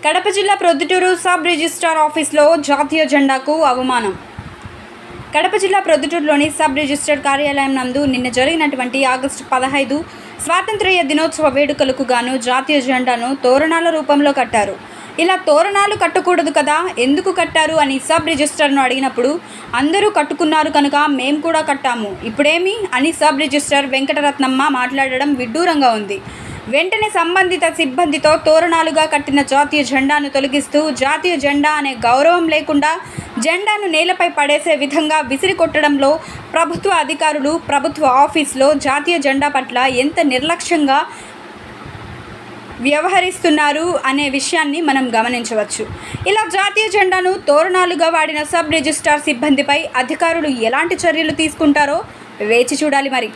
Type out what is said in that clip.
కడప జిల్లా Proddatur sub registrar ఆఫీస్లో జాతీయ జెండాకు అవమానం. కడప జిల్లా ప్రొద్దుటూరులోని సబ్ రిజిస్ట్రార్ కార్యాలయం నందు నిన్న జరిగినటువంటి ఆగస్టు 15 స్వాతంత్ర్య దినోత్సవ వేడుకలకు గాను జాతీయ జెండాను తోరణాల రూపంలో కట్టారు. ఇలా తోరణాలు కట్టకూడదు కదా, ఎందుకు కట్టారు అని సబ్ రిజిస్ట్రార్ను అడిగినప్పుడు అందరూ కట్టుకున్నారు కనుక మేము కూడా కట్టాము, ఇప్పుడేమి అని సబ్ రిజిస్ట్రార్ వెంకటరత్నమ్మ మాట్లాడడం విడ్డూరంగా ఉంది. వెంటనే సంబంధిత సిబ్బందితో తోరణాలుగా కట్టిన జాతీయ జెండాను తొలగిస్తూ జాతీయ జెండా అనే గౌరవం లేకుండా జెండాను నేలపై పడేసే విధంగా విసిరి కొట్టడంలో ప్రభుత్వ అధికారులు ప్రభుత్వ ఆఫీసులో జాతీయ జెండా పట్ల ఎంత నిర్లక్ష్యంగా వ్యవహరిస్తున్నారు అనే విషయాన్ని మనం గమనించవచ్చు. ఇలా జాతీయ జెండాను తోరణాలుగా వాడిన సబ్ రిజిస్ట్రార్ సిబ్బందిపై అధికారులు ఎలాంటి చర్యలు తీసుకుంటారో వేచి చూడాలి మరి.